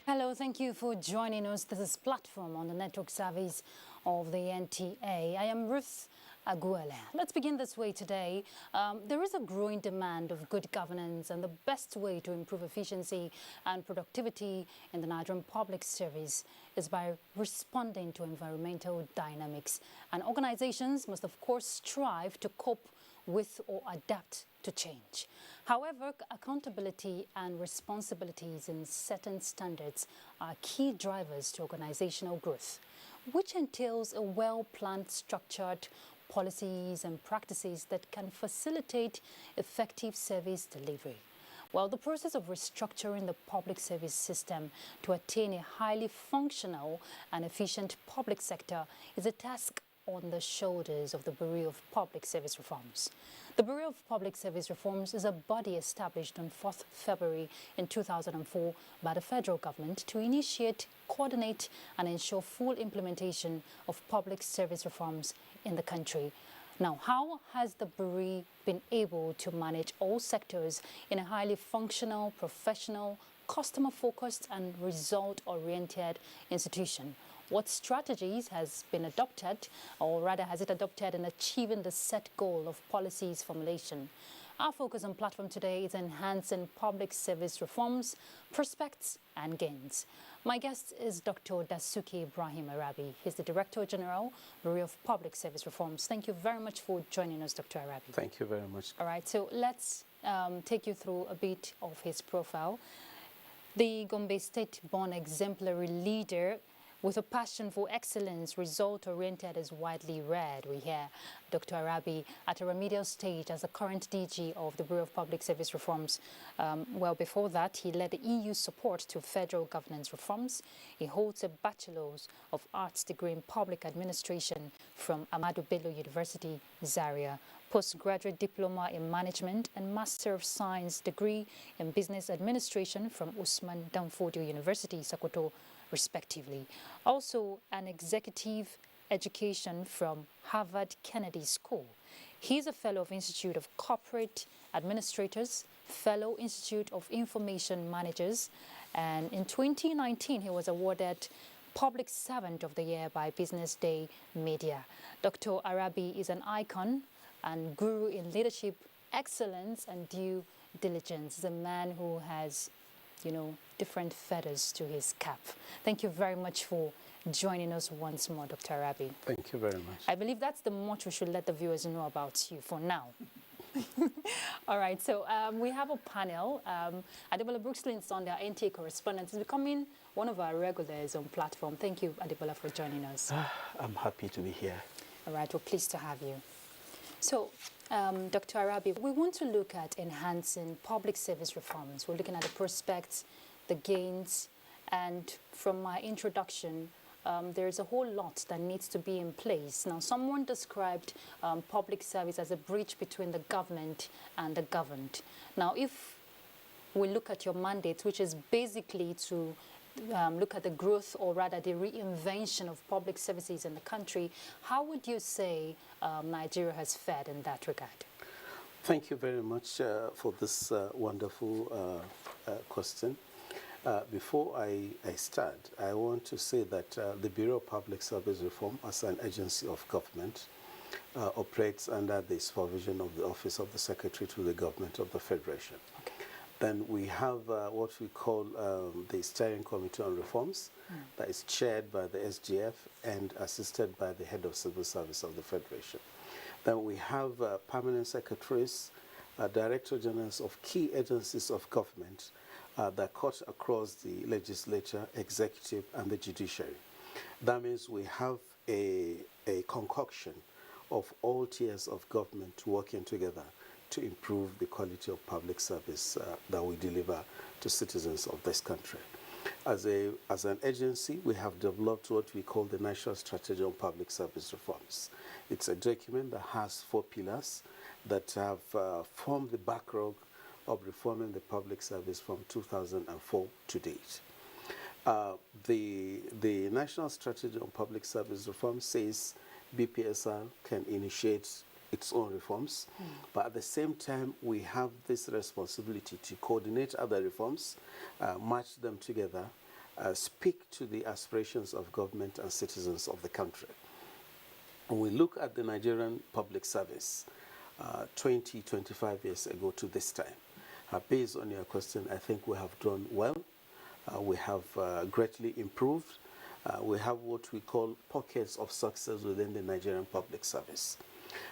Hello, thank you for joining us. This is Platform on the network service of the NTA. I am Ruth Aguele. Let's begin this way today. There is a growing demand of good governance, and the best way to improve efficiency and productivity in the Nigerian public service is by responding to environmental dynamics. And organizations must, of course, strive to cope with or adapt to change. However, accountability and responsibilities in setting standards are key drivers to organizational growth, which entails a well-planned, structured policies and practices that can facilitate effective service delivery. While the process of restructuring the public service system to attain a highly functional and efficient public sector is a task on the shoulders of the Bureau of Public Service Reforms. The Bureau of Public Service Reforms is a body established on 4th February in 2004 by the federal government to initiate, coordinate and ensure full implementation of public service reforms in the country. Now, how has the Bureau been able to manage all sectors in a highly functional, professional, customer-focused and result-oriented institution? What strategies has been adopted, or rather has it adopted in achieving the set goal of policies formulation? Our focus on Platform today is enhancing public service reforms, prospects and gains. My guest is Dr. Dasuki Ibrahim Arabi. He's the Director General, Bureau of Public Service Reforms. Thank you very much for joining us, Dr. Arabi. Thank you very much. All right, so let's take you through a bit of his profile. The Gombe State-born exemplary leader with a passion for excellence, result-oriented is widely read. We hear Dr. Arabi at a remedial stage as the current DG of the Bureau of Public Service Reforms. Well, before that, he led the EU support to federal governance reforms. He holds a Bachelor's of Arts degree in Public Administration from Ahmadu Bello University, Zaria, postgraduate diploma in management and Master of Science degree in Business Administration from Usman Danfodio University, Sokoto, respectively. Also an executive education from Harvard Kennedy School. He's a fellow of Institute of Corporate Administrators, fellow Institute of Information Managers, and in 2019 he was awarded Public Servant of the Year by Business Day Media. Dr. Arabi is an icon and guru in leadership, excellence and due diligence. He's a man who has, different feathers to his cap. Thank you very much for joining us once more, Dr. Arabi. Thank you very much. I believe that's the much we should let the viewers know about you for now. All right, so we have a panel. Adebola Brooks-Linson, our NTA correspondent, is becoming one of our regulars on Platform. Thank you, Adebola, for joining us. I'm happy to be here. All right, we're pleased to have you. So, Dr. Arabi, we want to look at enhancing public service reforms. We're looking at the prospects, the gains, and from my introduction, there's a whole lot that needs to be in place. Now, someone described public service as a bridge between the government and the governed. Now, if we look at your mandate, which is basically to look at the growth, or rather the reinvention of public services in the country, how would you say Nigeria has fared in that regard? Thank you very much for this wonderful question. Before I start, I want to say that the Bureau of Public Service Reform, as an agency of government, operates under the supervision of the Office of the Secretary to the Government of the Federation. Okay. Then we have what we call the Steering Committee on Reforms, that is chaired by the SGF and assisted by the Head of Civil Service of the Federation. Then we have permanent secretaries, director generals of key agencies of government that cut across the legislature, executive, and the judiciary. That means we have a concoction of all tiers of government working together to improve the quality of public service that we deliver to citizens of this country. As an agency, we have developed what we call the National Strategy on Public Service Reforms. It's a document that has 4 pillars that have formed the background of reforming the public service from 2004 to date. The National Strategy on Public Service Reform says BPSR can initiate its own reforms, but at the same time we have this responsibility to coordinate other reforms, match them together, speak to the aspirations of government and citizens of the country. When we look at the Nigerian public service, 25 years ago to this time, based on your question, I think we have done well. We have greatly improved. We have what we call pockets of success within the Nigerian public service.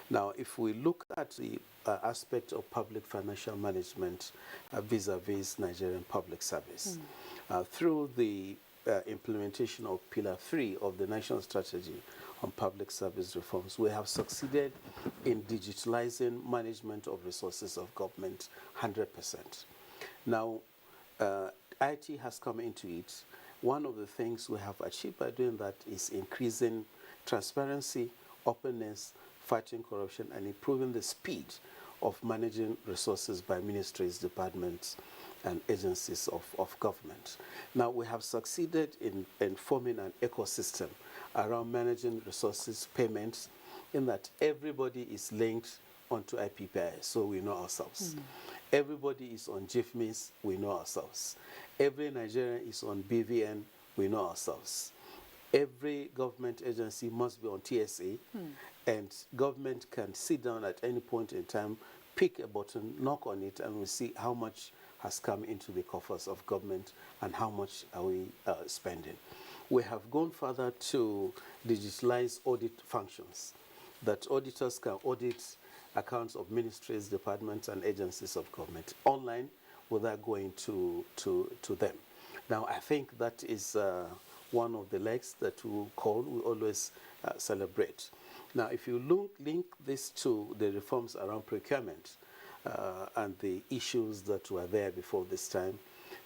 Now, if we look at the aspect of public financial management vis-a-vis Nigerian public service, through the implementation of Pillar 3 of the National Strategy on Public Service Reforms, we have succeeded in digitalizing management of resources of government 100%. Now, IT has come into it. One of the things we have achieved by doing that is increasing transparency, openness, fighting corruption, and improving the speed of managing resources by ministries, departments, and agencies of government. Now, we have succeeded in forming an ecosystem around managing resources, payments, in that everybody is linked onto IPPIS, so we know ourselves. Everybody is on GIFMIS, we know ourselves. Every Nigerian is on BVN, we know ourselves. Every government agency must be on TSA, and government can sit down at any point in time, pick a button, knock on it, and we see how much has come into the coffers of government and how much are we spending. We have gone further to digitalize audit functions, that auditors can audit accounts of ministries, departments, and agencies of government online without going to them. Now, I think that is one of the legs that we always celebrate. Now, if you link this to the reforms around procurement and the issues that were there before this time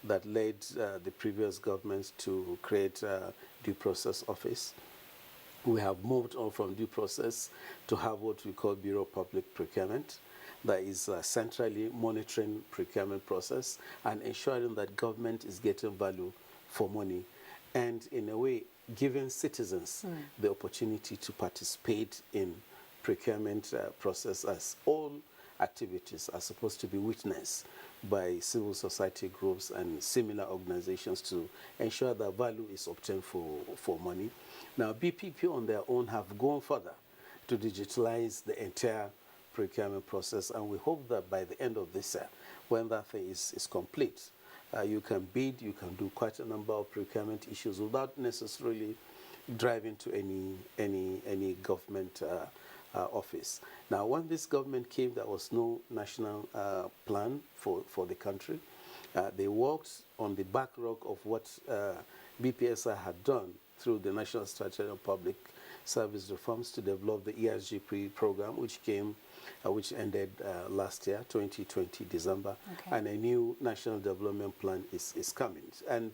that led the previous governments to create a due process office, we have moved on from due process to have what we call Bureau of Public Procurement, that is centrally monitoring procurement process and ensuring that government is getting value for money, and in a way giving citizens the opportunity to participate in procurement process, as all activities are supposed to be witnessed by civil society groups and similar organizations to ensure that value is obtained for money. Now, BPP on their own have gone further to digitalize the entire procurement process, and we hope that by the end of this year, when that thing is complete, you can bid, you can do quite a number of procurement issues without necessarily driving to any government office. Now, when this government came, there was no national plan for the country. They worked on the backrock of what BPSI had done through the National Strategy on Public Service Reforms to develop the ESG program, which ended last year, 2020, December, and a new national development plan is coming. And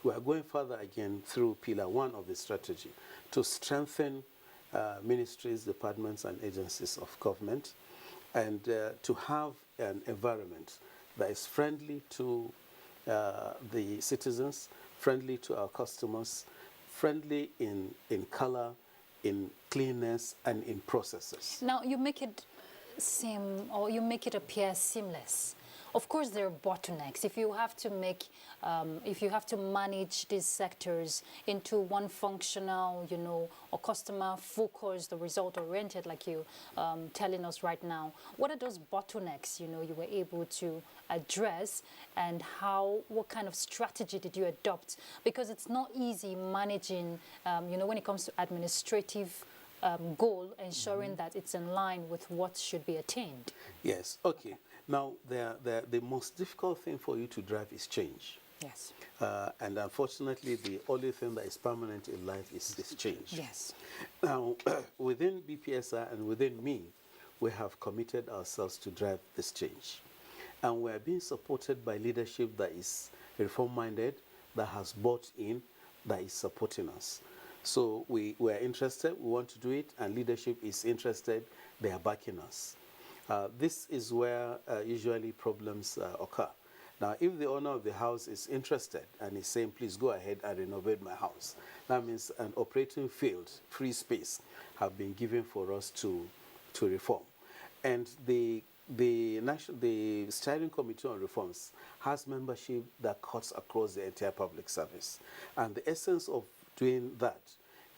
we are going further again through Pillar 1 of the strategy to strengthen ministries, departments, and agencies of government, and to have an environment that is friendly to the citizens, friendly to our customers, friendly in color, in cleanness, and in processes. Now, you make it seem, or you make it appear seamless. Of course, there are bottlenecks. If you have to manage these sectors into one functional, or customer-focused or result-oriented, like you telling us right now, what are those bottlenecks, you were able to address, and what kind of strategy did you adopt? Because it's not easy managing, when it comes to administrative goal, ensuring that it's in line with what should be attained. Yes, okay. Now, the most difficult thing for you to drive is change. Yes. And unfortunately, the only thing that is permanent in life is change. Yes. Now, within BPSI and within me, we have committed ourselves to drive this change. And we are being supported by leadership that is reform-minded, that has bought in, that is supporting us. So we are interested, we want to do it, and leadership is interested, they are backing us. This is where usually problems occur. Now, if the owner of the house is interested and is saying, please go ahead and renovate my house, that means an operating field, free space, have been given for us to reform. And the the Steering Committee on Reforms has membership that cuts across the entire public service. And the essence of doing that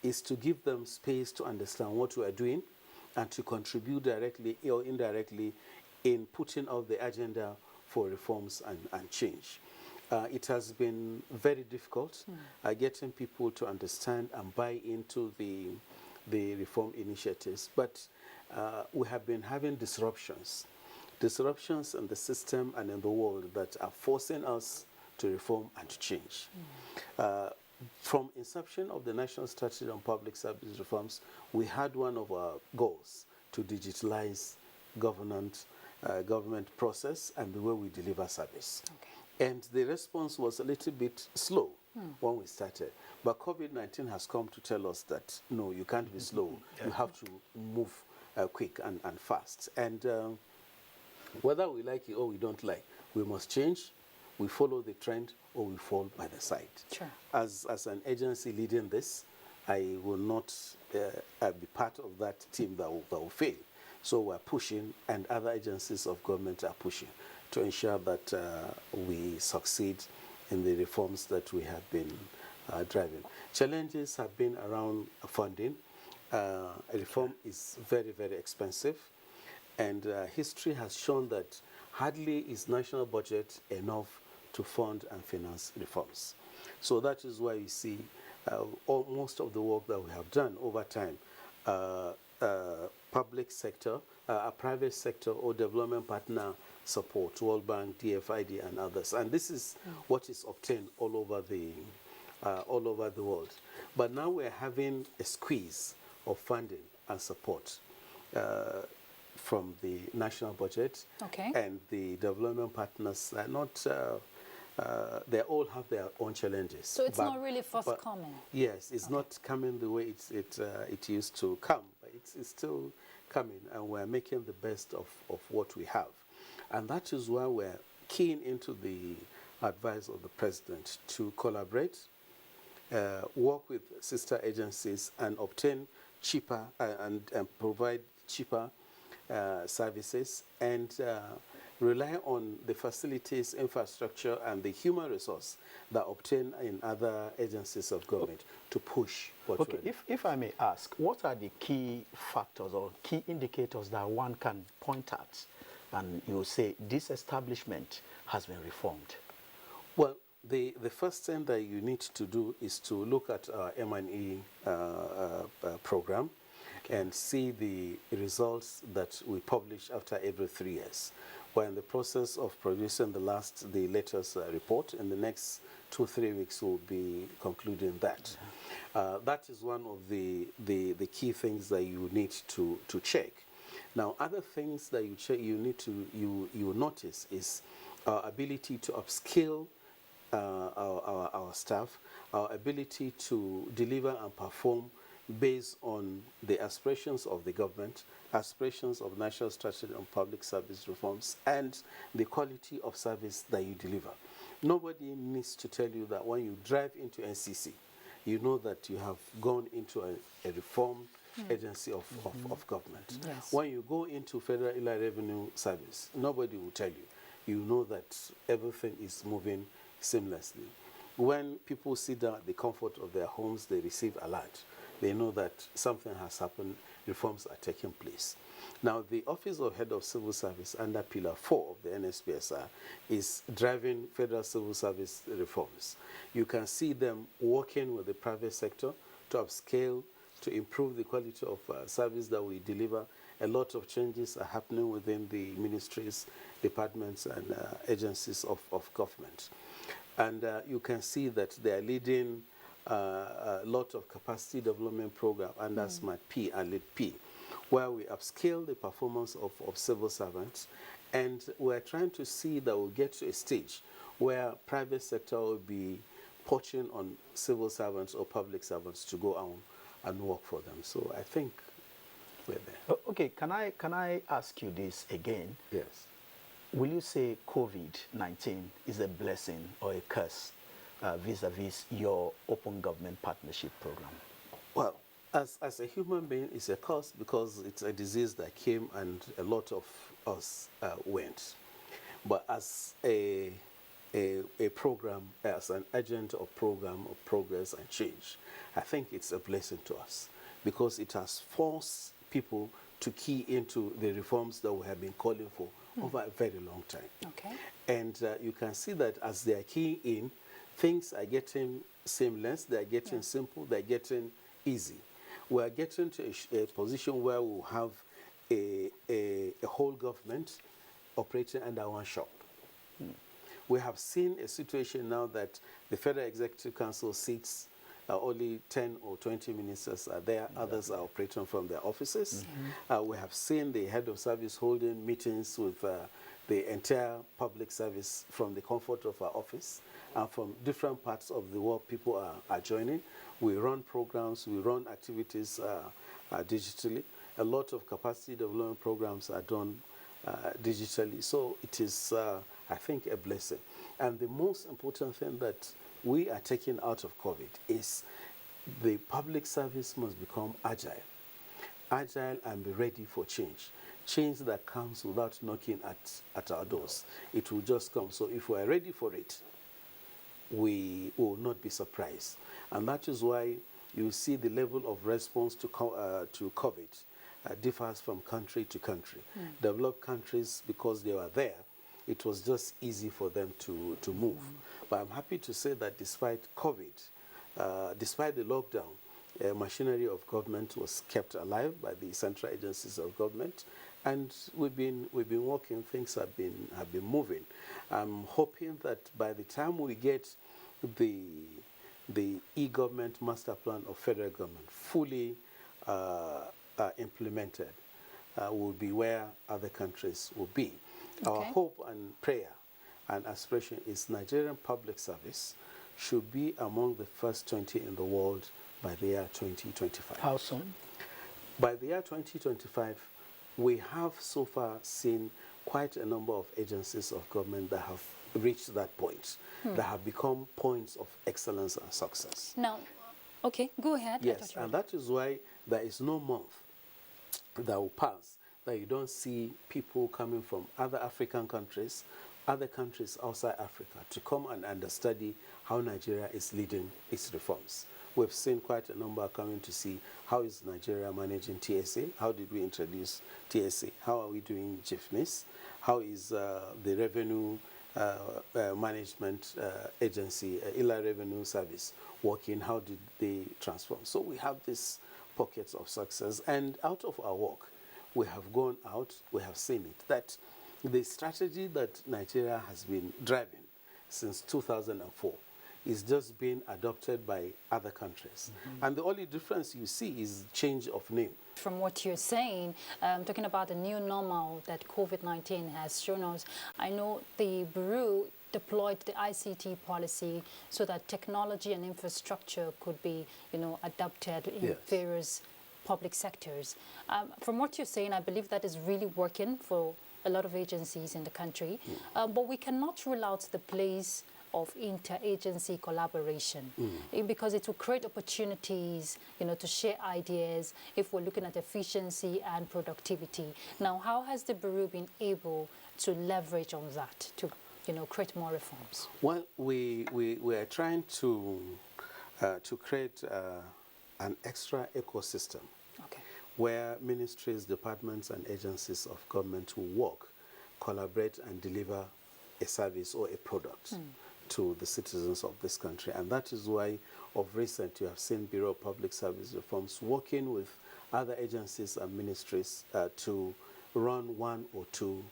is to give them space to understand what we are doing and to contribute directly or indirectly in putting out the agenda for reforms and change. It has been very difficult getting people to understand and buy into the reform initiatives, but we have been having disruptions in the system and in the world that are forcing us to reform and to change. From inception of the National Strategy on Public Service Reforms, we had one of our goals to digitalize government process and the way we deliver service. Okay. And the response was a little bit slow when we started. But COVID-19 has come to tell us that, no, you can't be slow. You have to move quick and fast. And whether we like it or we don't like, we must change. We follow the trend or we fall by the side. Sure. As an agency leading this, I will not be part of that team that will fail. So we're pushing, and other agencies of government are pushing to ensure that we succeed in the reforms that we have been driving. Challenges have been around funding. Reform is very, very expensive, and history has shown that hardly is national budget enough to fund and finance reforms. So that is why you see most of the work that we have done over time, public sector, private sector or development partner support, World Bank, DFID and others. And this is what is obtained all over the world. But now we're having a squeeze of funding and support from the national budget. Okay. And the development partners are not, they all have their own challenges. So it's not really forthcoming. Yes, it's not coming the way it used to come, but it's still coming, and we're making the best of what we have. And that is why we're keen into the advice of the president to collaborate, work with sister agencies and obtain cheaper and provide cheaper services, and rely on the facilities, infrastructure, and the human resource that obtain in other agencies of government to push what we're doing. If I may ask, what are the key factors or key indicators that one can point at and you say this establishment has been reformed? Well, the first thing that you need to do is to look at our M&E program and see the results that we publish after every 3 years. We're in the process of producing the latest report. In the next 2-3 weeks, we'll be concluding that. That is one of the key things that you need to check. Now, other things that you check, you notice is our ability to upskill our staff, our ability to deliver and perform based on the aspirations of the government, aspirations of National Strategy on Public Service Reforms, and the quality of service that you deliver. Nobody needs to tell you that when you drive into NCC, you know that you have gone into a reform agency of government. Yes. When you go into Federal Inland Revenue Service, nobody will tell you. You know that everything is moving seamlessly. When people sit down at the comfort of their homes, they receive alert. They know that something has happened, reforms are taking place. Now, the Office of Head of Civil Service under Pillar 4 of the NSPSR is driving federal civil service reforms. You can see them working with the private sector to upscale, to improve the quality of service that we deliver. A lot of changes are happening within the ministries, departments, and agencies of government. And you can see that they are leading a lot of capacity development program under Smart P and Lead P, where we upscale the performance of civil servants, and we're trying to see that we'll get to a stage where private sector will be poaching on civil servants or public servants to go on and work for them. So I think we're there. Okay, can I ask you this again? Yes. Will you say COVID-19 is a blessing or a curse vis-a-vis your open government partnership program? Well, As a human being, it's a cost because it's a disease that came and a lot of us went. But as a program, as an agent of program of progress and change, I think it's a blessing to us because it has forced people to key into the reforms that we have been calling for over a very long time. Okay. And you can see that as they are keying in, things are getting seamless, they are getting simple, they are getting easy. We are getting to a position where we will have a whole government operating under one shop. We have seen a situation now that the Federal Executive Council seats only 10 or 20 ministers are there, others are operating from their offices. We have seen the head of service holding meetings with the entire public service from the comfort of our office and from different parts of the world people are joining. We run programs, we run activities digitally. A lot of capacity development programs are done digitally. So it is, I think, a blessing. And the most important thing that we are taking out of COVID is the public service must become agile and be ready for change. Change that comes without knocking at our doors. It will just come. So if we are ready for it, we will not be surprised. And that is why you see the level of response to COVID differs from country to country. Developed countries, because they were there, it was just easy for them to move. But I'm happy to say that despite COVID, despite the lockdown, machinery of government was kept alive by the central agencies of government, and we've been working. Things have been moving. I'm hoping that by the time we get the e-government master plan of federal government fully implemented, will be where other countries will be. Okay. Our hope and prayer and aspiration is Nigerian public service should be among the first 20 in the world by the year 2025. How soon? By the year 2025, we have so far seen quite a number of agencies of government that have reached that point, that have become points of excellence and success. Now, okay, go ahead. Yes, and that is why there is no month that will pass that you don't see people coming from other African countries, other countries outside Africa, to come and understudy how Nigeria is leading its reforms. We've seen quite a number coming to see how is Nigeria managing TSA, how did we introduce TSA, how are we doing GIFMIS, how is the revenue management agency, Ila Revenue Service, working, how did they transform. So we have these pockets of success, and out of our work, we have gone out, we have seen it, that the strategy that Nigeria has been driving since 2004 is just being adopted by other countries. And the only difference you see is change of name. From what you're saying, talking about the new normal that COVID-19 has shown us, I know the Bureau deployed the ICT policy so that technology and infrastructure could be, adapted in various public sectors. From what you're saying, I believe that is really working for a lot of agencies in the country, but we cannot rule out the place of interagency collaboration because it will create opportunities, to share ideas if we're looking at efficiency and productivity. Now, how has the Bureau been able to leverage on that to, create more reforms? Well, we are trying to create an extra ecosystem where ministries, departments, and agencies of government will work, collaborate, and deliver a service or a product to the citizens of this country. And that is why, of recent, you have seen Bureau of Public Service Reforms working with other agencies and ministries to run one or two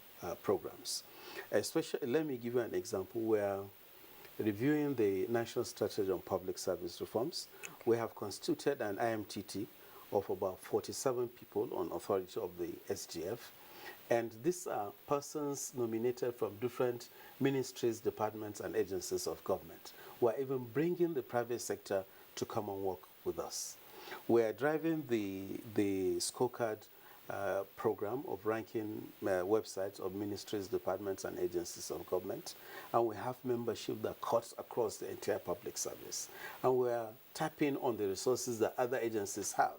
programs. Especially, let me give you an example where reviewing the National Strategy on Public Service Reforms, we have constituted an IMTT of about 47 people on authority of the SGF. And these are persons nominated from different ministries, departments, and agencies of government. We're even bringing the private sector to come and work with us. We're driving the scorecard program of ranking websites of ministries, departments, and agencies of government. And we have membership that cuts across the entire public service. And we're tapping on the resources that other agencies have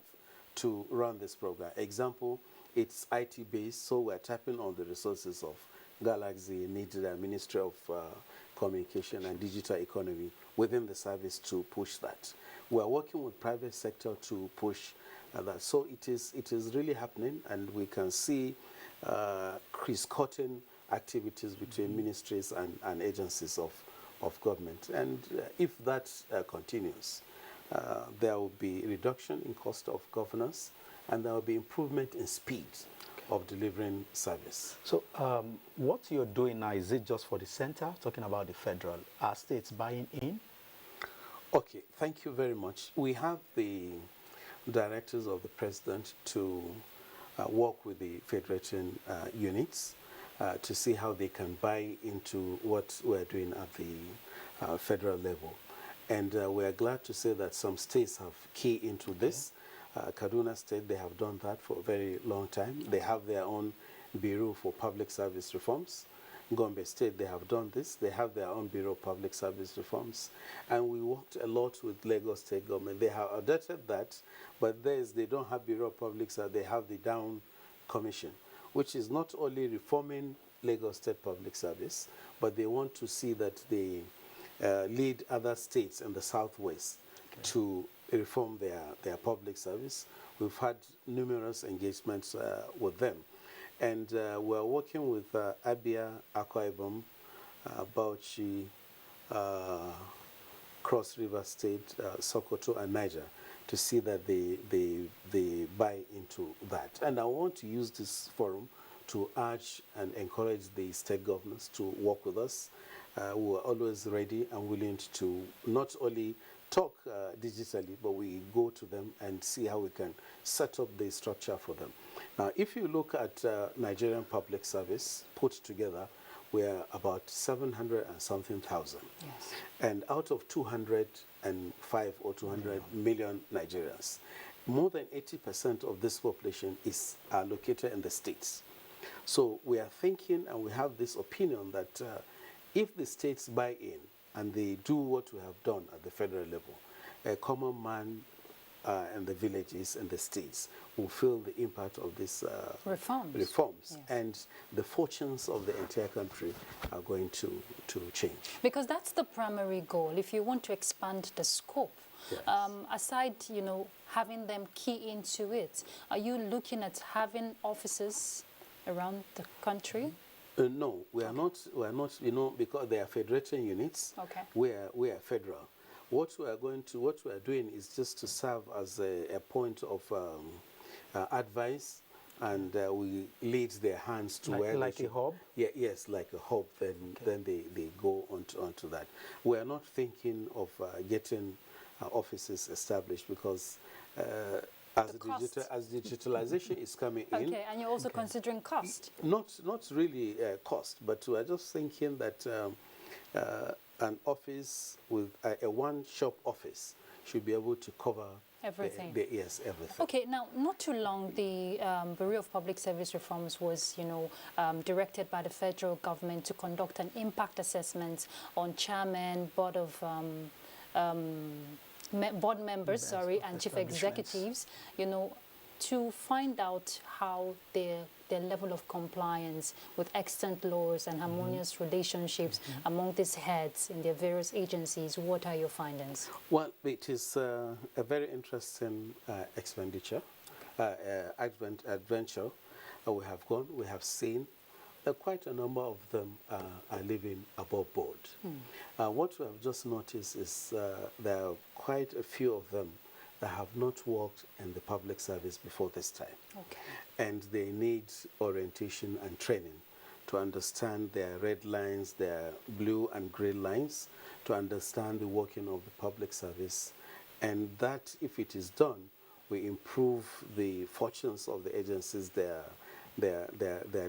to run this program. Example, it's IT based, so we're tapping on the resources of Galaxy, NIDA, Ministry of Communication and Digital Economy within the service to push that. We're working with private sector to push that. So it is really happening, and we can see cross-cutting activities between ministries and agencies of government. And if that continues, there will be reduction in cost of governance, and there will be improvement in speed of delivering service. So what you're doing now, is it just for the center, talking about the federal? Are states buying in? Okay, thank you very much. We have the directives of the president to work with the federating units to see how they can buy into what we're doing at the federal level. And we're glad to say that some states have keyed into this. Kaduna State, they have done that for a very long time. They have their own Bureau for Public Service Reforms. Gombe State, they have done this. They have their own Bureau of Public Service Reforms. And we worked a lot with Lagos State government. They have adopted that, but they don't have Bureau of Public Service, they have the Down Commission, which is not only reforming Lagos State Public Service, but they want to see that they lead other states in the Southwest to reform their public service. We've had numerous engagements with them. And we're working with Abia, Akwa Ibom, Bauchi, Cross River State, Sokoto, and Niger to see that they buy into that. And I want to use this forum to urge and encourage the state governors to work with us. We're always ready and willing to not only talk digitally, but we go to them and see how we can set up the structure for them. Now, if you look at Nigerian public service put together, we're about 700 and something thousand. Yes. And out of 205 or 200 million Nigerians, more than 80% of this population is located in the states. So we are thinking, and we have this opinion that if the states buy in and they do what we have done at the federal level, a common man in the villages and the states will feel the impact of these reforms. Yes. And the fortunes of the entire country are going to change. Because that's the primary goal. If you want to expand the scope, yes. Aside, having them key into it, are you looking at having offices around the country? No, we are not. We are not. Because they are federating units. Okay. We are federal. What we are doing is just to serve as a point of advice, and we lead their hands to where like a hub. Yeah, yes, like a hub. Then they go onto that. We are not thinking of getting offices established because. As digitalization is coming in. Okay, and you're also considering cost? Not really cost, but we're just thinking that an office with a one-shop office should be able to cover everything. Yes, everything. Okay, now, not too long, the Bureau of Public Service Reforms was, directed by the federal government to conduct an impact assessment on chairman, board members, and chief executives, to find out how their level of compliance with extant laws and harmonious relationships among these heads in their various agencies. What are your findings? Well, it is a very interesting adventure. We have gone, we have seen. Quite a number of them are living above board. What we have just noticed is there are quite a few of them that have not worked in the public service before this time. Okay. And they need orientation and training to understand their red lines, their blue and grey lines, to understand the working of the public service. And that, if it is done, we improve the fortunes of the agencies they're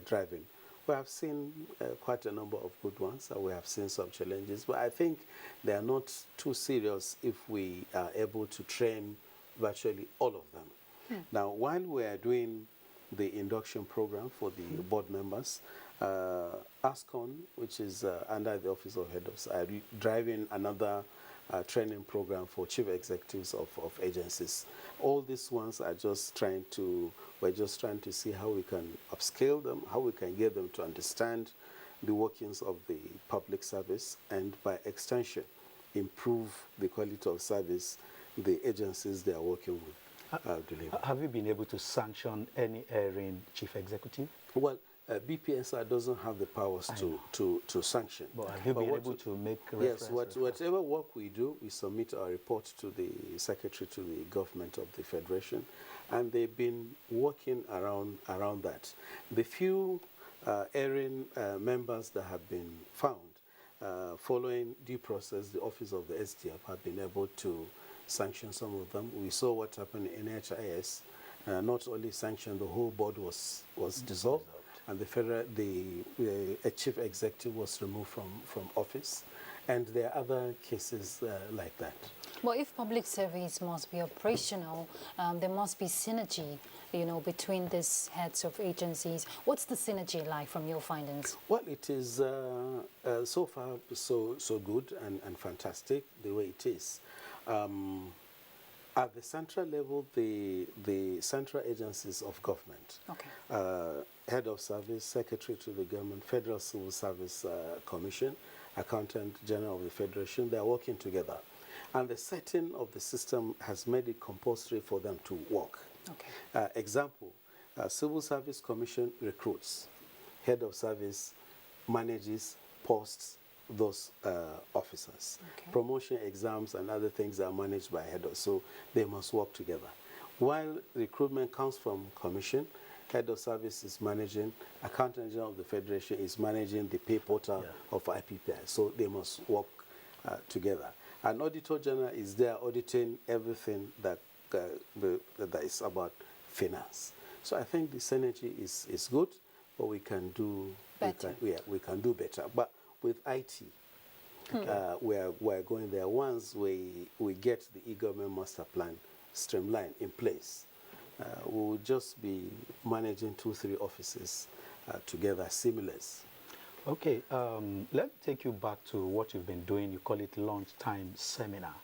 driving. We have seen quite a number of good ones, and we have seen some challenges, but I think they are not too serious if we are able to train virtually all of them. Now, while we are doing the induction program for the board members, ASCON, which is under the Office of Head of, are driving another training program for chief executives of agencies. All these ones are just we're just trying to see how we can upscale them, how we can get them to understand the workings of the public service, and by extension, improve the quality of service the agencies they are working with deliver. Have you been able to sanction any erring chief executive? Well, BPSR doesn't have the powers to sanction. But have you been able to make reference? Yes, whatever work we do, we submit our report to the secretary to the government of the federation, and they've been working around that. The few erring members that have been found, following due process, the office of the SDF have been able to sanction some of them. We saw what happened in NHIS. Not only sanctioned, the whole board was dissolved, and the chief executive was removed from office. And there are other cases like that. Well, if public service must be operational, there must be synergy, between these heads of agencies. What's the synergy like from your findings? Well, it is so far so good and fantastic the way it is. At the central level, the central agencies of government, head of service, secretary to the government, Federal Civil Service Commission, Accountant General of the Federation, they are working together. And the setting of the system has made it compulsory for them to work. Example, Civil Service Commission recruits, head of service manages, posts those officers. Promotion exams and other things are managed by head of, so they must work together. While recruitment comes from commission, head of service is managing, accountant general of the federation is managing the pay portal of IPPI, so they must work together. An auditor general is there auditing everything that is about finance. So I think the synergy is good, but we can do better. We can do better. But with IT, we're going there. Once we get the e-government master plan streamlined in place, we will just be managing 2-3 offices together, seamless. Okay, let me take you back to what you've been doing. You call it lunchtime seminar.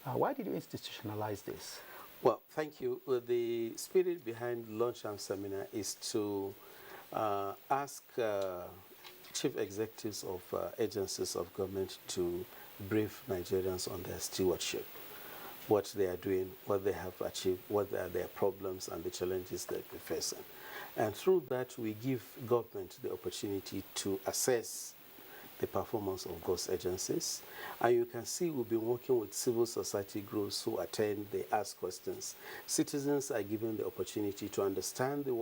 Why did you institutionalize this? Well, thank you. The spirit behind lunchtime seminar is to ask chief executives of agencies of government to brief Nigerians on their stewardship, what they are doing, what they have achieved, what are their problems and the challenges they're facing. And through that, we give government the opportunity to assess the performance of those agencies. And you can see we've been working with civil society groups who attend, they ask questions. Citizens are given the opportunity to understand the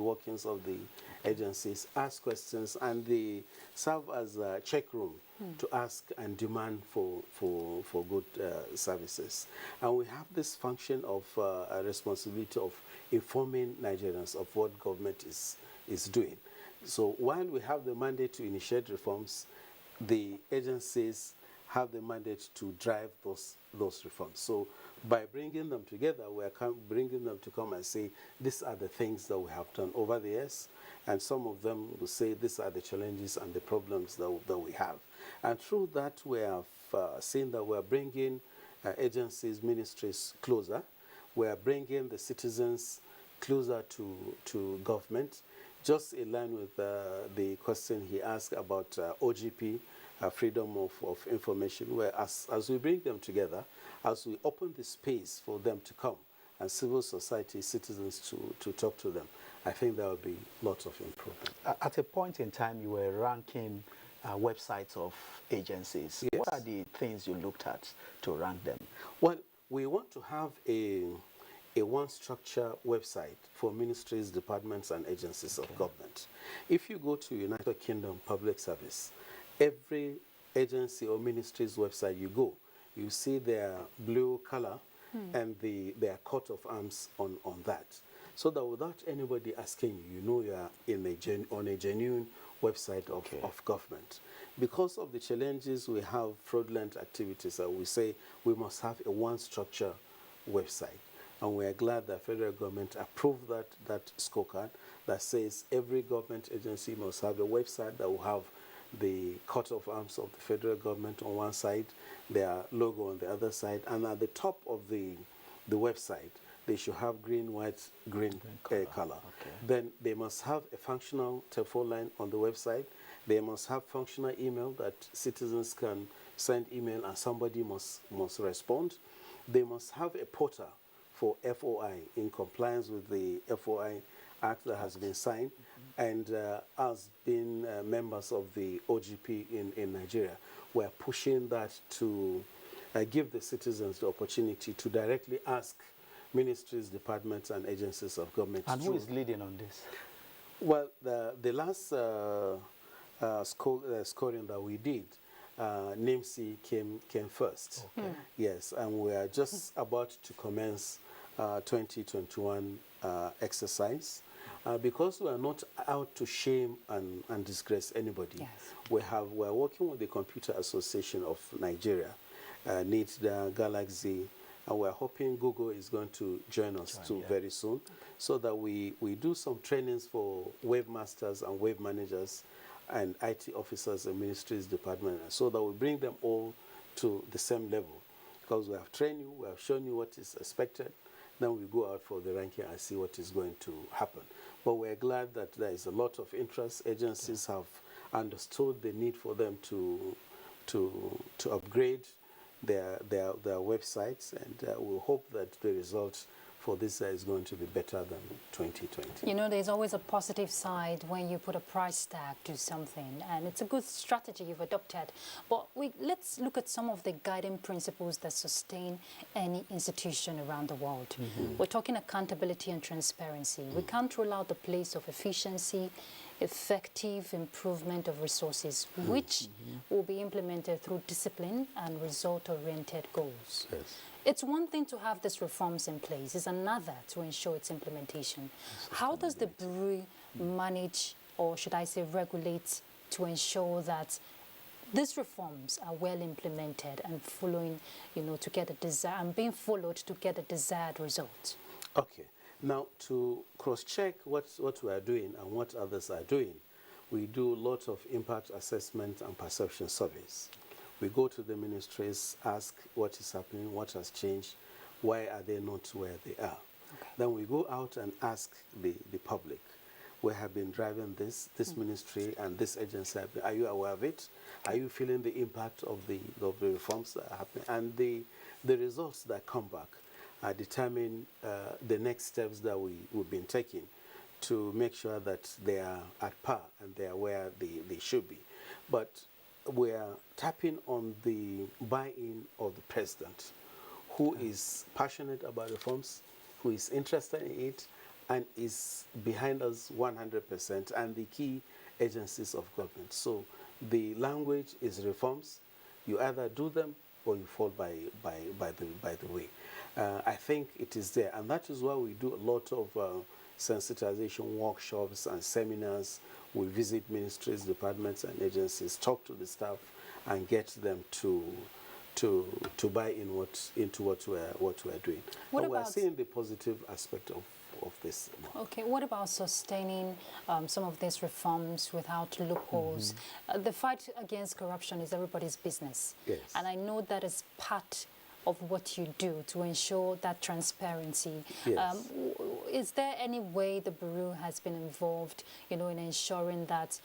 workings of the agencies, ask questions, and they serve as a check room to ask and demand for good services. And we have this function of a responsibility of informing Nigerians of what government is doing. So while we have the mandate to initiate reforms, the agencies have the mandate to drive those reforms. So by bringing them together, we are bringing them to come and say, these are the things that we have done over the years, and some of them will say, these are the challenges and the problems that we have. And through that, we have seen that we are bringing agencies, ministries closer. We are bringing the citizens closer to government. Just in line with the question he asked about OGP, freedom of information, where as we bring them together, as we open the space for them to come, and civil society, citizens to talk to them, I think there will be lots of improvement. At a point in time, you were ranking websites of agencies. Yes. What are the things you looked at to rank them? Well, we want to have a one structure website for ministries, departments, and agencies of government. If you go to United Kingdom Public Service, every agency or ministry's website you go, you see their blue color and their coat of arms on that. So that without anybody asking you, you know you are on a genuine website of government. Because of the challenges we have, fraudulent activities, we say we must have a one structure website. And we are glad that federal government approved that scorecard that says every government agency must have a website that will have the coat of arms of the federal government on one side, their logo on the other side, and at the top of the website, they should have green, white, green color. Okay. Then they must have a functional telephone line on the website. They must have functional email that citizens can send email and somebody must respond. They must have a portal for FOI in compliance with the FOI Act that has been signed. And us being members of the OGP in Nigeria, we're pushing that to give the citizens the opportunity to directly ask ministries, departments, and agencies of government. And who is leading on this? Well, the last scoring that we did, NIMC came first. Okay. Yes, and we are just about to commence 2021 exercise. Because we are not out to shame and disgrace anybody, Yes. we're working with the Computer Association of Nigeria, the Galaxy, and we're hoping Google is going to join us very soon, so that we do some trainings for webmasters and web managers and IT officers and ministries departments, so that we bring them all to the same level. Because we have trained you, we have shown you what is expected, then we go out for the ranking and see what is going to happen. But we're glad that there is a lot of interest. Agencies have understood the need for them to upgrade their websites, and we hope that the result for this is going to be better than 2020. You know, there's always a positive side when you put a price tag to something, and it's a good strategy you've adopted. But let's look at some of the guiding principles that sustain any institution around the world. We're talking accountability and transparency. We can't rule out the place of efficiency, effective improvement of resources, which will be implemented through discipline and result-oriented goals. Yes. It's one thing to have these reforms in place, it's another to ensure its implementation. How does the Bureau manage, or should I say regulate, to ensure that these reforms are well implemented and following, to get being followed to get a desired result? Okay. Now, to cross-check what we are doing and what others are doing, we do lots of impact assessment and perception surveys. We go to the ministries, ask what is happening, what has changed, why are they not where they are. Okay. Then we go out and ask the public, we have been driving this ministry and this agency, are you aware of it? Are you feeling the impact of the reforms that are happening? And the results that come back determine the next steps that we've been taking to make sure that they are at par and they are where they should be. But we are tapping on the buy-in of the president, who is passionate about reforms, who is interested in it, and is behind us 100%, and the key agencies of government. So the language is reforms. You either do them or you fall by the way. I think it is there, and that is why we do a lot of sensitization workshops and seminars. We visit ministries, departments, and agencies, talk to the staff, and get them to buy into what we're doing. What and we're about seeing the positive aspect of this. Okay, what about sustaining some of these reforms without loopholes? The fight against corruption is everybody's business. Yes. And I know that is part of what you do to ensure that transparency. Yes. Is there any way the Bureau has been involved, in ensuring that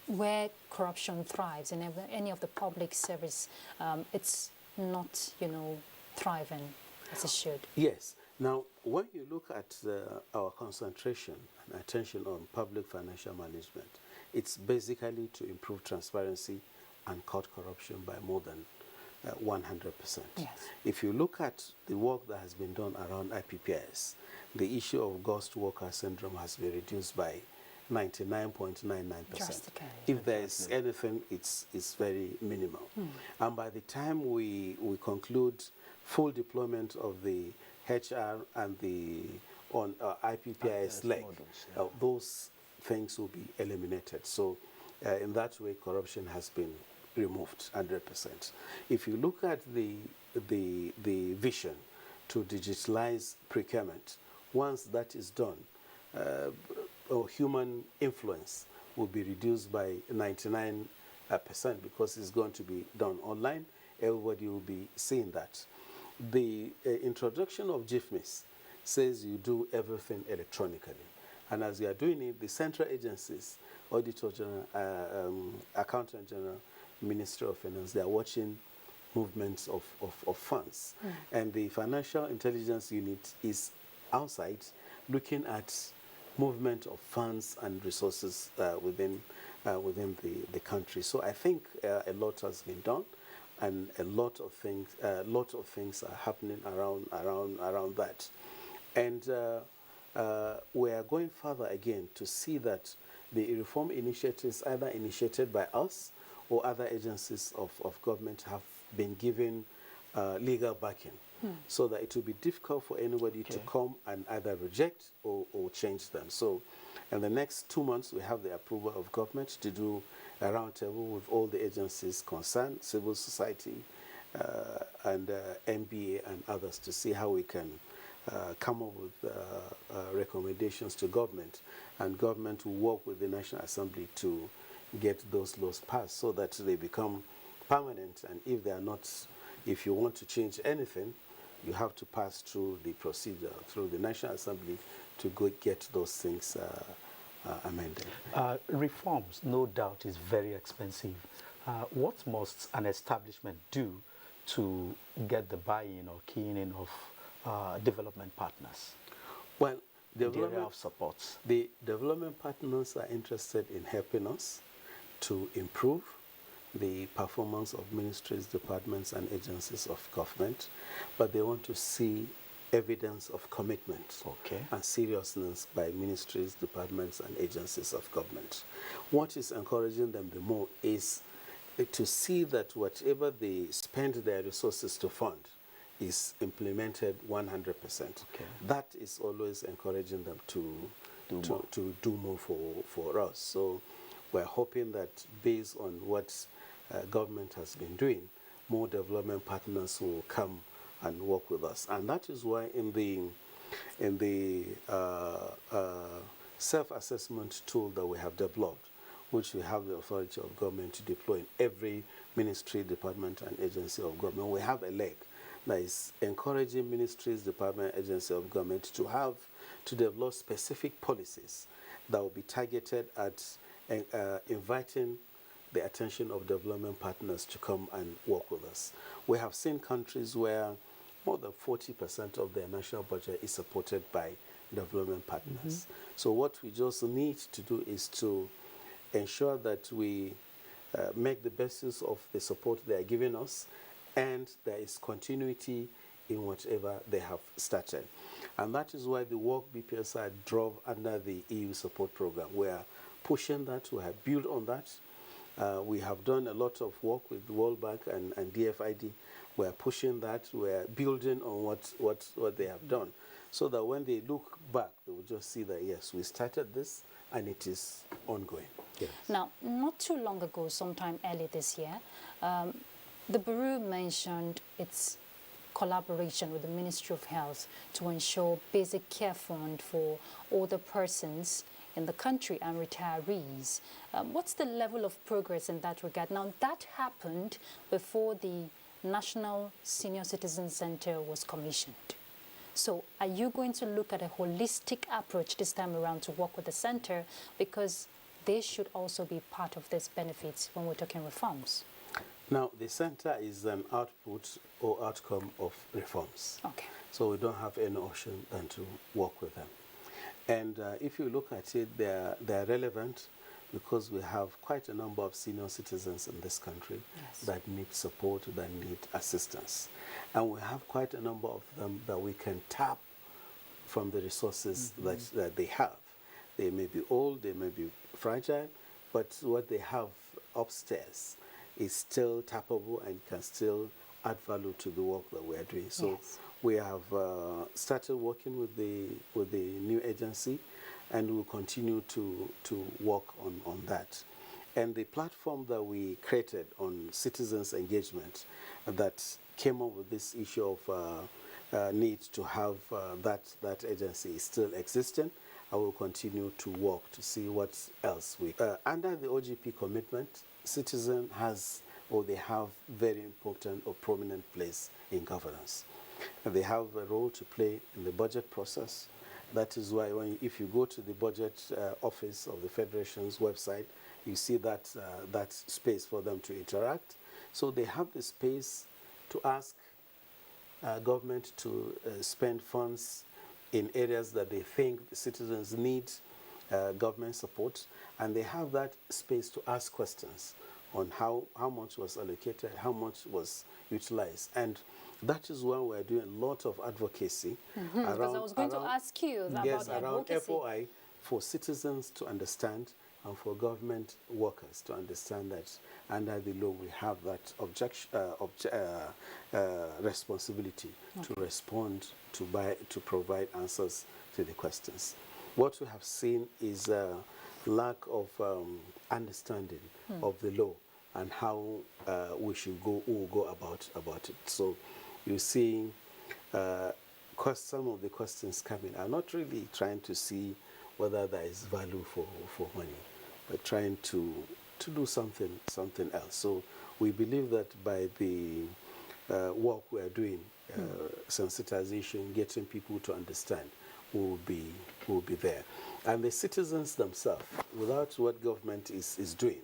where corruption thrives in any of the public service, it's not, thriving as it should? Yes. Now, when you look at our concentration and attention on public financial management, it's basically to improve transparency and cut corruption by more than 100%. Yes. If you look at the work that has been done around IPPIS, the issue of ghost worker syndrome has been reduced by 99.99%. Drastically. If there is anything, it's very minimal. And by the time we conclude full deployment of the HR and the IPPIS leg, those things will be eliminated. So in that way, corruption has been removed 100%. If you look at the vision to digitalize procurement, once that is done, human influence will be reduced by 99 percent because it's going to be done online. Everybody will be seeing that. The introduction of GIFMIS says you do everything electronically. And as you are doing it, the central agencies, Auditor General, Accountant General, Ministry of Finance, they are watching movements of funds. And the Financial Intelligence Unit is outside looking at movement of funds and resources within the country. So I think a lot has been done, and a lot of things are happening around that. And we are going further again to see that the reform initiatives, either initiated by us or other agencies of government, have been given legal backing, so that it will be difficult for anybody to come and either reject or change them. So in the next 2 months, we have the approval of government to do a roundtable with all the agencies concerned, civil society, and MBA and others, to see how we can come up with recommendations to government, and government will work with the National Assembly to get those laws passed so that they become permanent. And if they are not, if you want to change anything, you have to pass through the procedure, through the National Assembly, to go get those things amended. Reforms, no doubt, is very expensive. What must an establishment do to get the buy-in or keying in of development partners? Well, the area of supports. The development partners are interested in helping us to improve the performance of ministries, departments, and agencies of government, but they want to see evidence of commitment and seriousness by ministries, departments, and agencies of government. What is encouraging them the more is to see that whatever they spend their resources to fund is implemented 100%. That is always encouraging them to do more for us. So we're hoping that based on what government has been doing, more development partners will come and work with us. And that is why in the self-assessment tool that we have developed, which we have the authority of government to deploy in every ministry, department, and agency of government, we have a leg that is encouraging ministries, department, agency of government to develop specific policies that will be targeted at inviting the attention of development partners to come and work with us. We have seen countries where more than 40% of their national budget is supported by development partners. So what we just need to do is to ensure that we make the best use of the support they are giving us, and there is continuity in whatever they have started. And that is why the work BPSI drove under the EU support program. We are pushing that, we have built on that. We have done a lot of work with the World Bank and DFID. We are pushing that, we are building on what they have done, so that when they look back, they will just see that, yes, we started this and it is ongoing. Yes. Now, not too long ago, sometime early this year, the Bureau mentioned its collaboration with the Ministry of Health to ensure basic care fund for older persons in the country and retirees. What's the level of progress in that regard? Now, that happened before the National Senior Citizen Center was commissioned. So are you going to look at a holistic approach this time around to work with the center, because they should also be part of these benefits when we're talking reforms? Now, the center is an output or outcome of reforms. Okay. So we don't have any option than to work with them. And if you look at it, they're relevant because we have quite a number of senior citizens in this country that need support, that need assistance. And we have quite a number of them that we can tap from the resources that they have. They may be old, they may be fragile, but what they have upstairs is still tappable and can still add value to the work that we are doing. So we have started working with the new agency, and we'll continue to work on that. And the platform that we created on citizens engagement that came up with this issue of need to have that agency is still existing, I will continue to work to see what else we. Under the OGP commitment, citizen has or they have very important or prominent place in governance. And they have a role to play in the budget process. That is why if you go to the budget office of the Federation's website, you see that, that space for them to interact. So they have the space to ask government to spend funds in areas that they think the citizens need government support, and they have that space to ask questions on how much was allocated, how much was utilized. And that is why we're doing a lot of advocacy around. Because I was going to ask you about yes, the around advocacy. FOI for citizens to understand and for government workers to understand that under the law we have that responsibility to respond, to provide answers to the questions. What we have seen is a lack of understanding of the law and how we should go about it. So you see some of the questions coming are not really trying to see whether there is value for money, but trying to do something else. So we believe that by the work we are doing, sensitization, getting people to understand, will be there. And the citizens themselves, without what government is doing,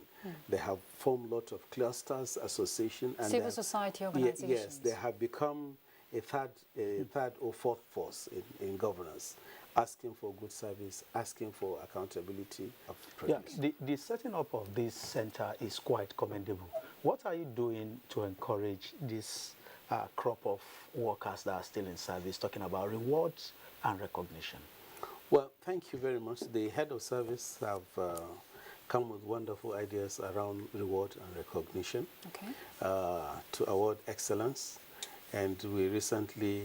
they have formed a lot of clusters, associations, and civil society organizations. Yes, they have become a third or fourth force in governance, asking for good service, asking for accountability of produce. Yeah, the setting up of this center is quite commendable. What are you doing to encourage this crop of workers that are still in service, talking about rewards and recognition? Well, thank you very much. The head of service have come with wonderful ideas around reward and recognition to award excellence. And we recently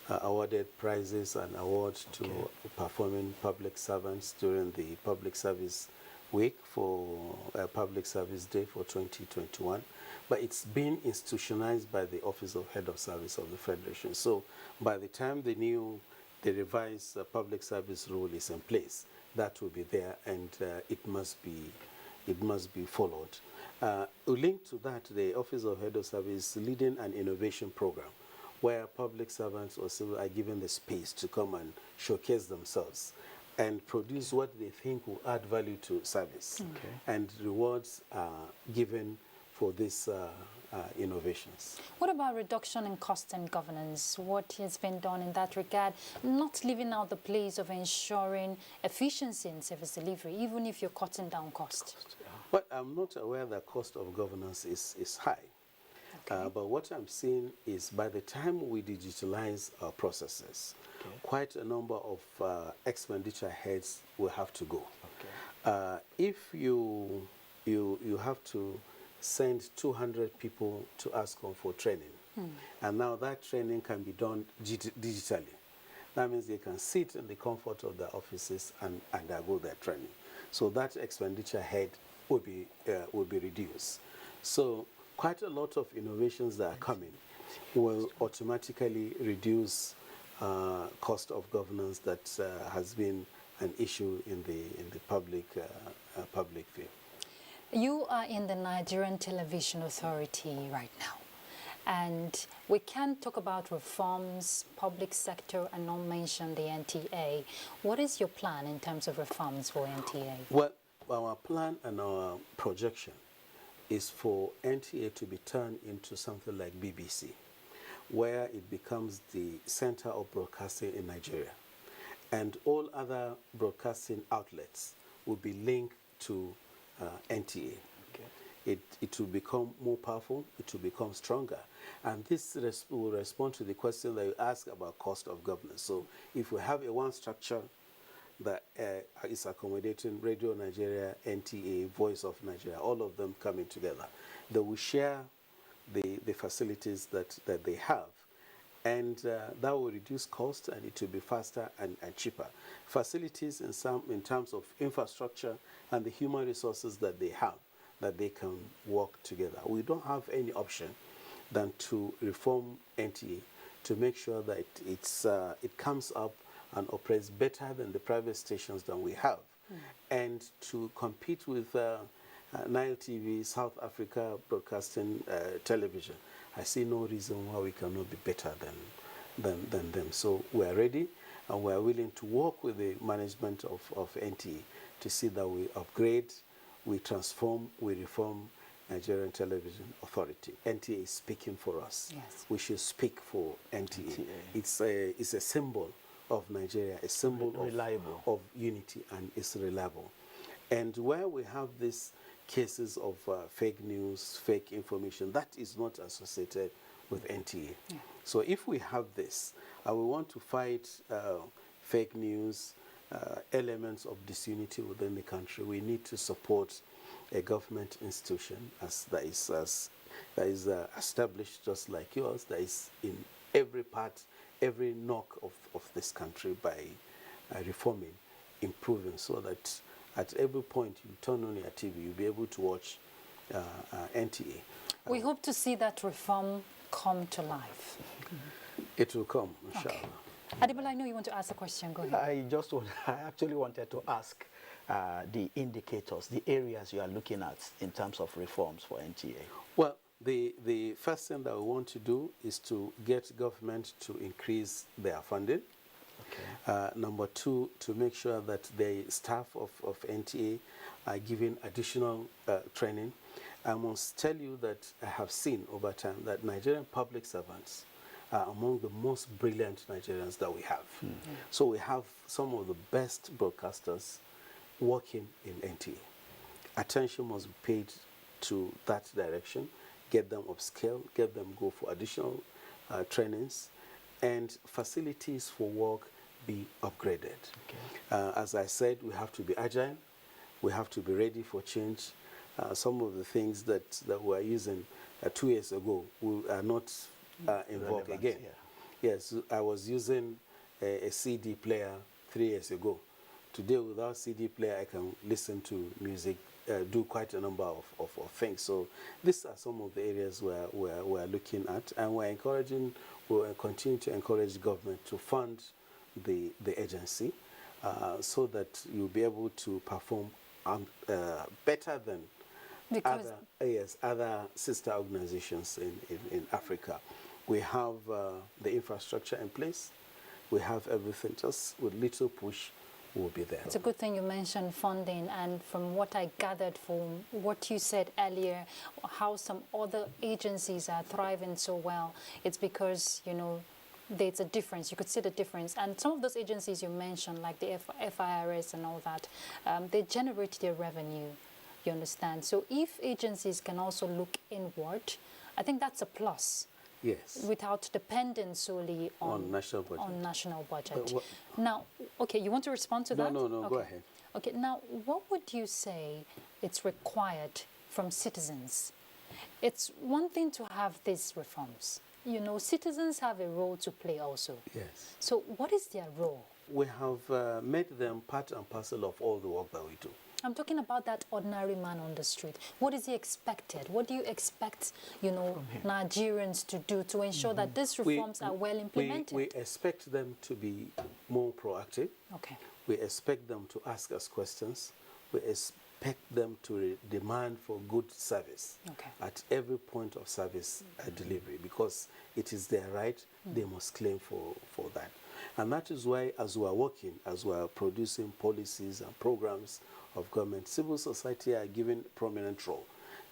awarded prizes and awards to performing public servants during the Public Service Week for Public Service Day for 2021. But it's been institutionalized by the Office of Head of Service of the Federation. So by the time the revised public service rule is in place, that will be there, and it must be followed. Linked to that, the Office of Head of Service is leading an innovation program where public servants or civil are given the space to come and showcase themselves and produce what they think will add value to service. And rewards are given for these innovations. What about reduction in cost and governance? What has been done in that regard? Not leaving out the place of ensuring efficiency in service delivery, even if you're cutting down cost. But I'm not aware that cost of governance is high. But what I'm seeing is by the time we digitalize our processes, quite a number of expenditure heads will have to go. If you have to send 200 people to ASCOM for training, and now that training can be done digitally. That means they can sit in the comfort of their offices and undergo their training. So that expenditure head will be reduced. So quite a lot of innovations that are coming will automatically reduce cost of governance that has been an issue in the public field. You are in the Nigerian Television Authority right now, and we can talk about reforms, public sector, and not mention the NTA. What is your plan in terms of reforms for NTA? Well, our plan and our projection is for NTA to be turned into something like BBC, where it becomes the center of broadcasting in Nigeria. And all other broadcasting outlets will be linked to NTA. It will become more powerful, it will become stronger. And this will respond to the question that you asked about cost of governance. So if we have a one structure that is accommodating Radio Nigeria, NTA, Voice of Nigeria, all of them coming together, they will share the facilities that they have. And that will reduce cost, and it will be faster and cheaper. Facilities in terms of infrastructure and the human resources that they have, that they can work together. We don't have any option than to reform NTA to make sure that it comes up and operates better than the private stations that we have. And to compete with Nile TV, South Africa Broadcasting Television, I see no reason why we cannot be better than them. So we are ready, and we are willing to work with the management of NTA to see that we upgrade, we transform, we reform Nigerian Television Authority. NTA is speaking for us. Yes. We should speak for NTA. It's a symbol of Nigeria, a symbol of unity, and it's reliable. And where we have these cases of fake news, fake information, that is not associated with NTA. Yeah. So if we have this, and we want to fight fake news, elements of disunity within the country, we need to support a government institution that is established just like yours, that is in every part, every nook of this country, by reforming, improving, so that at every point you turn on your TV, you'll be able to watch NTA. We hope to see that reform come to life. It will come, inshallah. Okay. Adibola, I know you want to ask a question. Go ahead. I actually wanted to ask the indicators, the areas you are looking at in terms of reforms for NTA. Well, the first thing that we want to do is to get government to increase their funding. Okay. Number two, to make sure that the staff of NTA are given additional training. I must tell you that I have seen over time that Nigerian public servants are among the most brilliant Nigerians that we have. Mm-hmm. So we have some of the best broadcasters working in NTA. Attention must be paid to that direction, get them upscale, get them go for additional trainings, and facilities for work be upgraded. Okay. As I said, we have to be agile, we have to be ready for change. Some of the things that we are using 2 years ago are not in vogue again. Yeah. Yes, I was using a CD player 3 years ago. Today, without CD player, I can listen to music, do quite a number of things. So these are some of the areas where we're looking at, and we'll continue to encourage government to fund the agency so that you'll be able to perform better than other sister organizations in Africa. We have the infrastructure in place. We have everything. Just with little push, we'll be there. It's a good thing you mentioned funding, and from what I gathered from what you said earlier, how some other agencies are thriving so well, it's because, you know, there's a difference. You could see the difference. And some of those agencies you mentioned, like the FIRS and all that, they generate their revenue, you understand? So if agencies can also look inward, I think that's a plus. Yes. Without depending solely on national budget. Now, okay, you want to respond to that? No, okay. Go ahead. Okay, now, what would you say it's required from citizens? It's one thing to have these reforms. You know, citizens have a role to play also. Yes. So what is their role? We have made them part and parcel of all the work that we do. I'm talking about that ordinary man on the street. What is he expected? What do you expect, you know, Nigerians to do to ensure that these reforms are well implemented? We expect them to be more proactive. Okay. We expect them to ask us questions. We expect them to demand for good service at every point of service delivery, because it is their right. They must claim for that. And that is why, as we are working, as we are producing policies and programs of government, civil society are given prominent role.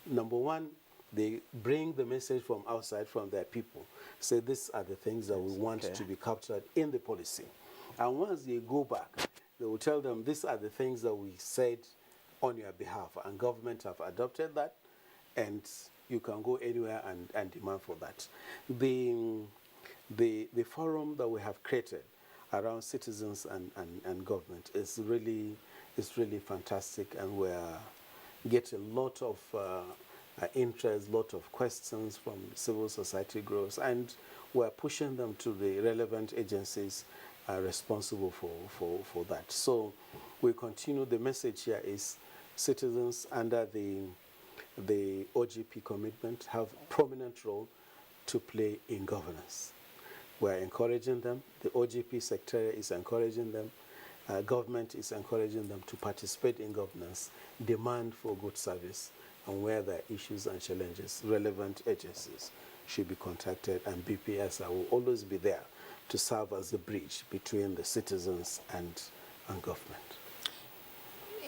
Number one, they bring the message from outside, from their people. Say, these are the things that we want to be captured in the policy. And once they go back, they will tell them, these are the things that we said on your behalf, and government have adopted that, and you can go anywhere and demand for that. The forum that we have created around citizens and government is really fantastic, and we're getting a lot of interest, a lot of questions from civil society groups, and we're pushing them to the relevant agencies responsible for that. So we continue. The message here is citizens under the OGP commitment have prominent role to play in governance. We're encouraging them. The OGP secretariat is encouraging them. Government is encouraging them to participate in governance, demand for good service, and where there are issues and challenges, relevant agencies should be contacted, and BPSI will always be there to serve as the bridge between the citizens and government.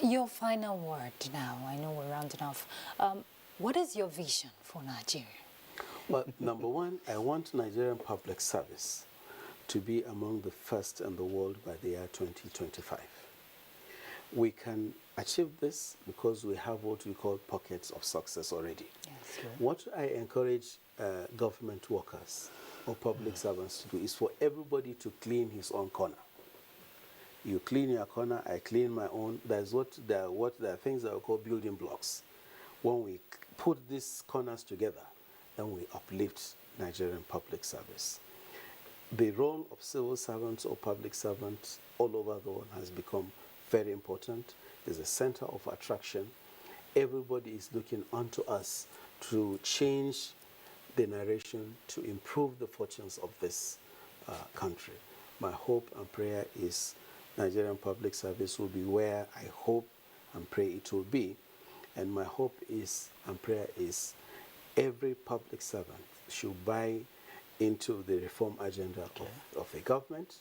Your final word now, I know we're rounding off. What is your vision for Nigeria? Well, number one, I want Nigerian public service to be among the first in the world by the year 2025. We can achieve this because we have what we call pockets of success already. Yes, what I encourage government workers or public servants to do is for everybody to clean his own corner. You clean your corner, I clean my own. There's there are things that we call building blocks. When we put these corners together, then we uplift Nigerian public service. The role of civil servants or public servants all over the world has become very important. It's a center of attraction. Everybody is looking onto us to change the narration, to improve the fortunes of this country. My hope and prayer is Nigerian public service will be where I hope and pray it will be. And my hope is and prayer is every public servant should buy into the reform agenda of the government.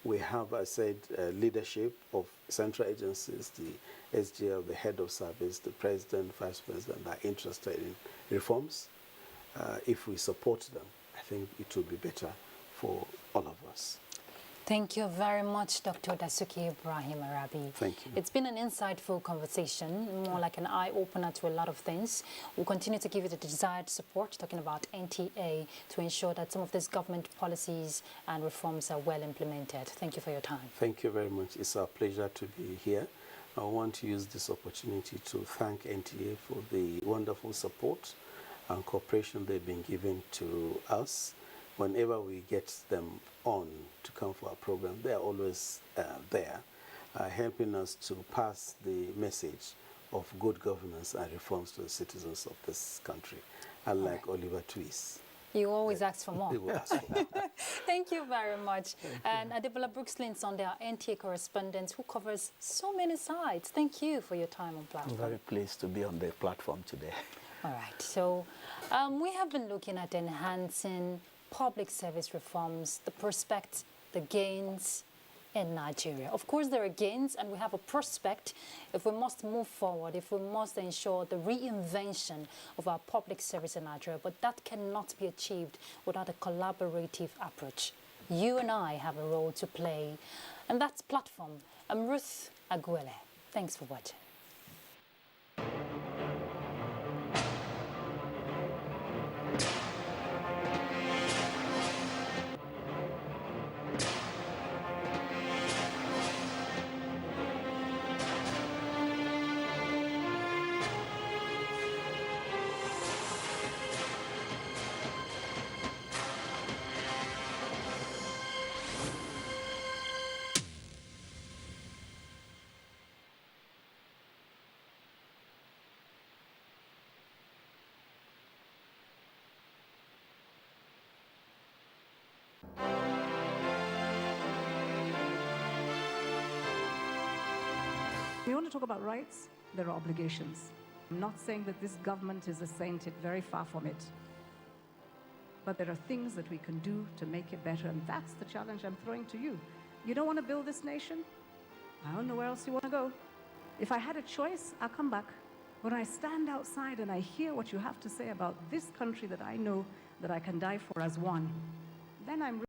We have, I said, leadership of central agencies, the SGF, the head of service, the president, vice president are interested in reforms. If we support them, I think it will be better for all of us. Thank you very much, Dr. Dasuki Ibrahim Arabi. Thank you. It's been an insightful conversation, more like an eye-opener to a lot of things. We'll continue to give you the desired support, talking about NTA, to ensure that some of these government policies and reforms are well implemented. Thank you for your time. Thank you very much. It's a pleasure to be here. I want to use this opportunity to thank NTA for the wonderful support and cooperation they've been giving to us. Whenever we get them on to come for our program, they're always there, helping us to pass the message of good governance and reforms to the citizens of this country, unlike Oliver Twist. You always ask for more. Thank you very much. And Adebola Brooks-Lynn on our NTA correspondent who covers so many sides. Thank you for your time on platform. I'm very pleased to be on the platform today. All right. So we have been looking at enhancing public service reforms, the prospects, the gains in Nigeria. Of course, there are gains, and we have a prospect if we must move forward, if we must ensure the reinvention of our public service in Nigeria. But that cannot be achieved without a collaborative approach. You and I have a role to play, and that's platform. I'm Ruth Aguele. Thanks for watching. We want to talk about rights, there are obligations. I'm not saying that this government is a saint, it's very far from it. But there are things that we can do to make it better, and that's the challenge I'm throwing to you. You don't want to build this nation? I don't know where else you want to go. If I had a choice, I'll come back. When I stand outside and I hear what you have to say about this country that I know that I can die for as one, then I'm